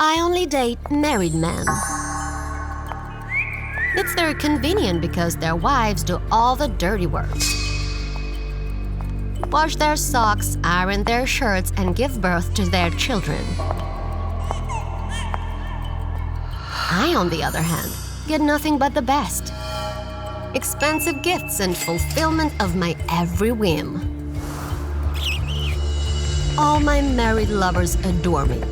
I only date married men. It's very convenient because their wives do all the dirty work. Wash their socks, iron their shirts, and give birth to their children. I, on the other hand, get nothing but the best. Expensive gifts and fulfillment of my every whim. All my married lovers adore me.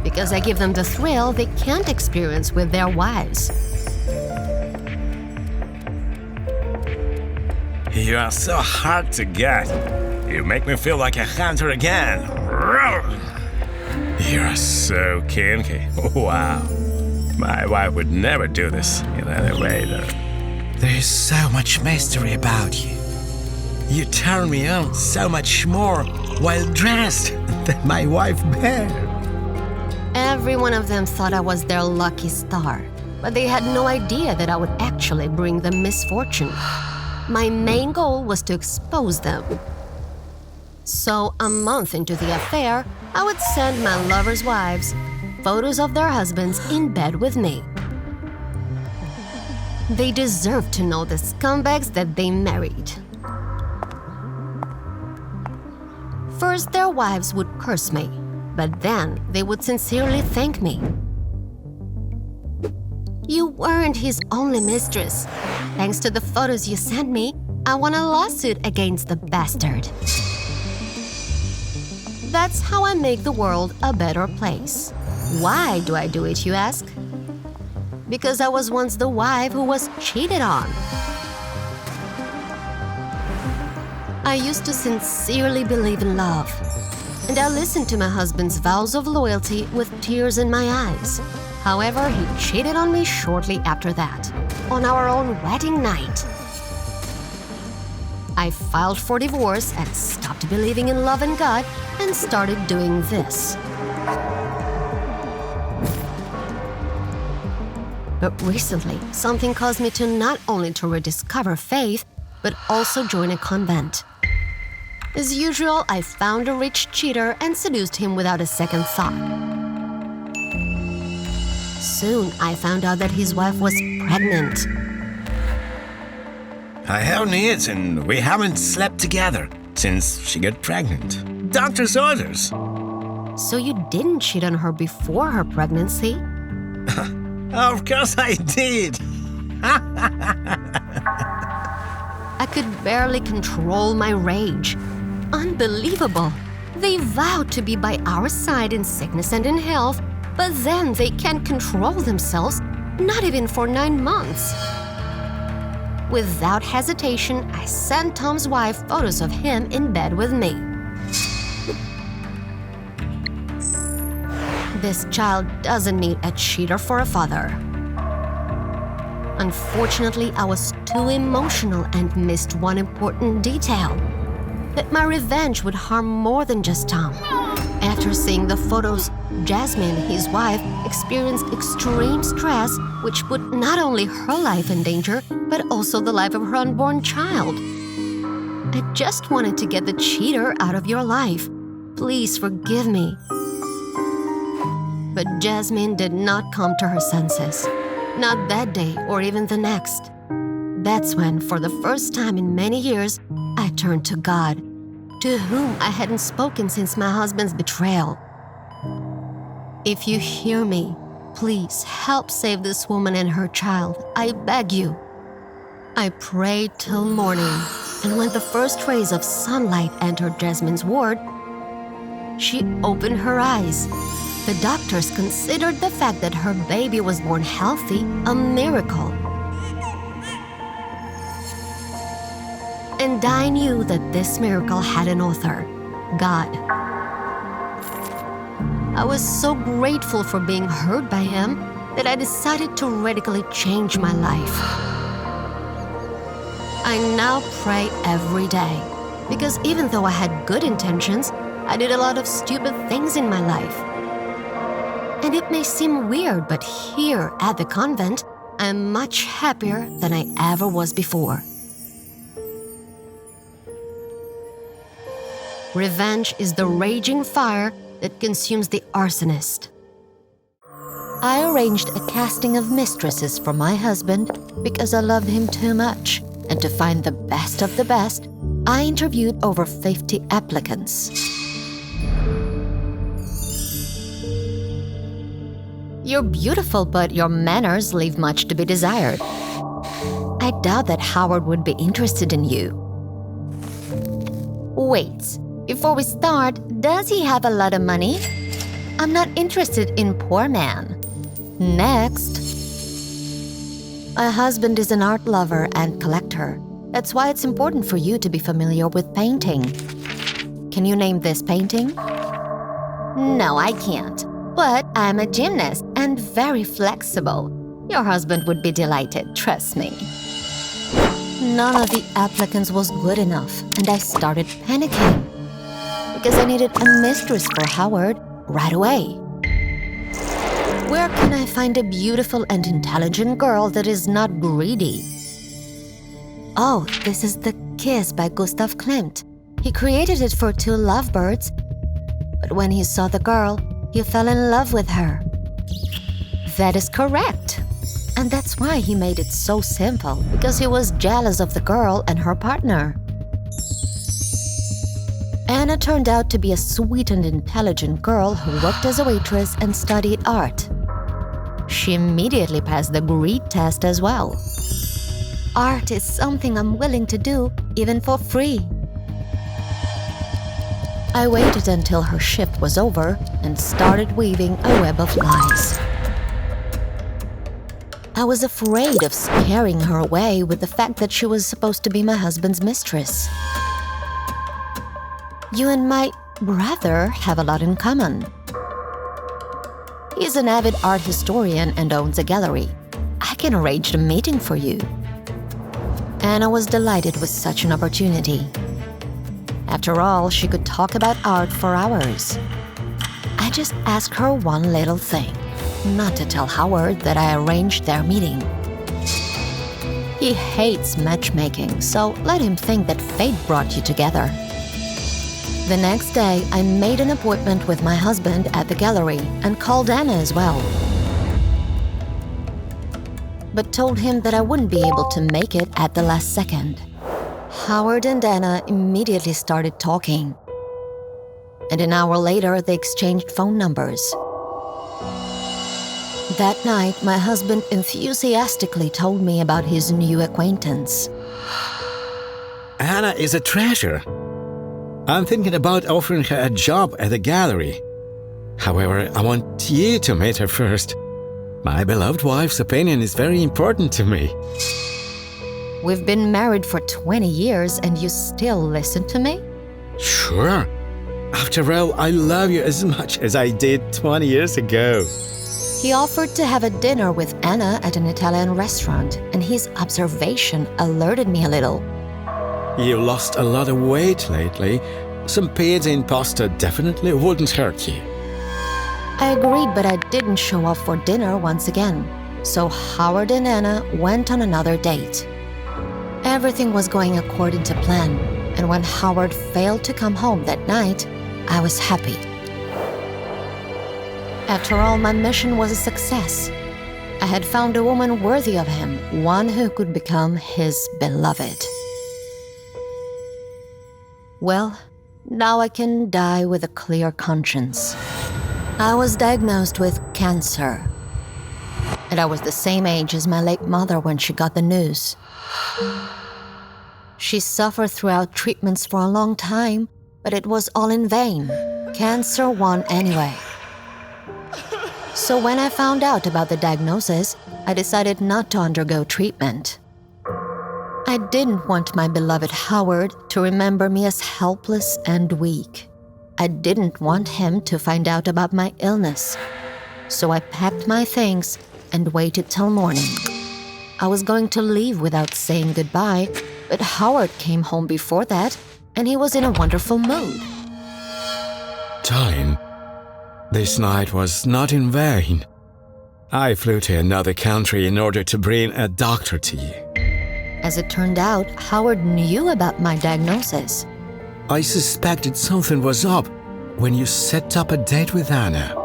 Because I give them the thrill they can't experience with their wives. You are so hard to get. You make me feel like a hunter again. You are so kinky. Wow. My wife would never do this in any way, though. There is so much mystery about you. You turn me on so much more while dressed than my wife Bear. Every one of them thought I was their lucky star, but they had no idea that I would actually bring them misfortune. My main goal was to expose them. So, a month into the affair, I would send my lovers' wives photos of their husbands in bed with me. They deserve to know the scumbags that they married. First, their wives would curse me, but then they would sincerely thank me. You weren't his only mistress. Thanks to the photos you sent me, I won a lawsuit against the bastard. That's how I make the world a better place. Why do I do it, you ask? Because I was once the wife who was cheated on. I used to sincerely believe in love, and I listened to my husband's vows of loyalty with tears in my eyes. However, he cheated on me shortly after that, on our own wedding night. I filed for divorce and stopped believing in love and God and started doing this. But recently, something caused me to not only to rediscover faith, but also join a convent. As usual, I found a rich cheater and seduced him without a second thought. Soon, I found out that his wife was pregnant. I have needs and we haven't slept together since she got pregnant. Doctor's orders. So you didn't cheat on her before her pregnancy? Of course I did. I could barely control my rage. Unbelievable. They vowed to be by our side in sickness and in health, but then they can't control themselves, not even for 9 months. Without hesitation, I sent Tom's wife photos of him in bed with me. This child doesn't need a cheater for a father. Unfortunately, I was too emotional and missed one important detail: that my revenge would harm more than just Tom. After seeing the photos, Jasmine, his wife, experienced extreme stress, which put not only her life in danger, but also the life of her unborn child. I just wanted to get the cheater out of your life. Please forgive me. But Jasmine did not come to her senses. Not that day or even the next. That's when, for the first time in many years, I turned to God, to whom I hadn't spoken since my husband's betrayal. If you hear me, please help save this woman and her child. I beg you. I prayed till morning, and when the first rays of sunlight entered Jasmine's ward, she opened her eyes. The doctors considered the fact that her baby was born healthy a miracle. And I knew that this miracle had an author, God. I was so grateful for being heard by Him that I decided to radically change my life. I now pray every day, because even though I had good intentions, I did a lot of stupid things in my life. And it may seem weird, but here at the convent, I'm much happier than I ever was before. Revenge is the raging fire that consumes the arsonist. I arranged a casting of mistresses for my husband because I loved him too much, and to find the best of the best, I interviewed over 50 applicants. You're beautiful, but your manners leave much to be desired. I doubt that Howard would be interested in you. Wait, before we start, does he have a lot of money? I'm not interested in poor man. Next. My husband is an art lover and collector. That's why it's important for you to be familiar with painting. Can you name this painting? No, I can't. But I'm a gymnast and very flexible. Your husband would be delighted, trust me. None of the applicants was good enough, and I started panicking because I needed a mistress for Howard right away. Where can I find a beautiful and intelligent girl that is not greedy? Oh, this is The Kiss by Gustav Klimt. He created it for two lovebirds, but when he saw the girl, he fell in love with her. That is correct. And that's why he made it so simple, because he was jealous of the girl and her partner. Anna turned out to be a sweet and intelligent girl who worked as a waitress and studied art. She immediately passed the greed test as well. Art is something I'm willing to do, even for free. I waited until her shift was over and started weaving a web of lies. I was afraid of scaring her away with the fact that she was supposed to be my husband's mistress. You and my brother have a lot in common. He's an avid art historian and owns a gallery. I can arrange a meeting for you. Anna was delighted with such an opportunity. After all, she could talk about art for hours. I just asked her one little thing. Not to tell Howard that I arranged their meeting. He hates matchmaking, so let him think that fate brought you together. The next day, I made an appointment with my husband at the gallery and called Anna as well. But told him that I wouldn't be able to make it at the last second. Howard and Anna immediately started talking. And an hour later, they exchanged phone numbers. That night, my husband enthusiastically told me about his new acquaintance. Anna is a treasure. I'm thinking about offering her a job at the gallery. However, I want you to meet her first. My beloved wife's opinion is very important to me. We've been married for 20 years and you still listen to me? Sure. After all, I love you as much as I did 20 years ago. He offered to have a dinner with Anna at an Italian restaurant, and his observation alerted me a little. You lost a lot of weight lately. Some pizza and pasta definitely wouldn't hurt you. I agreed, but I didn't show up for dinner once again. So Howard and Anna went on another date. Everything was going according to plan, and when Howard failed to come home that night, I was happy. After all, my mission was a success. I had found a woman worthy of him, one who could become his beloved. Well, now I can die with a clear conscience. I was diagnosed with cancer, and I was the same age as my late mother when she got the news. She suffered throughout treatments for a long time, but it was all in vain. Cancer won anyway. So when I found out about the diagnosis, I decided not to undergo treatment. I didn't want my beloved Howard to remember me as helpless and weak. I didn't want him to find out about my illness. So I packed my things and waited till morning. I was going to leave without saying goodbye, but Howard came home before that, and he was in a wonderful mood. Darling, this night was not in vain. I flew to another country in order to bring a doctor to you. As it turned out, Howard knew about my diagnosis. I suspected something was up when you set up a date with Anna,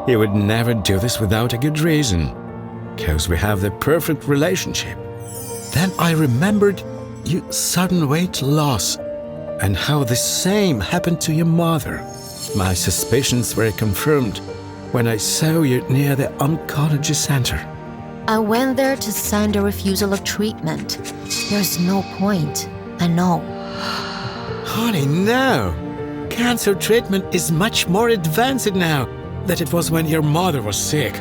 you would never do this without a good reason, because we have the perfect relationship. Then I remembered your sudden weight loss and how the same happened to your mother. My suspicions were confirmed when I saw you near the oncology center. I went there to sign the refusal of treatment. There's no point, I know. Honey, no. Cancer treatment is much more advanced now than it was when your mother was sick.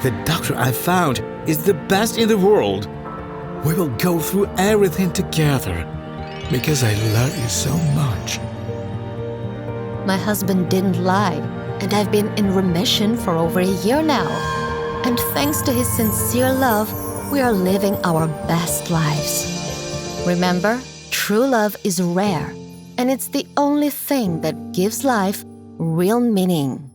The doctor I found is the best in the world. We will go through everything together because I love you so much. My husband didn't lie, and I've been in remission for over a year now. And thanks to his sincere love, we are living our best lives. Remember, true love is rare, and it's the only thing that gives life real meaning.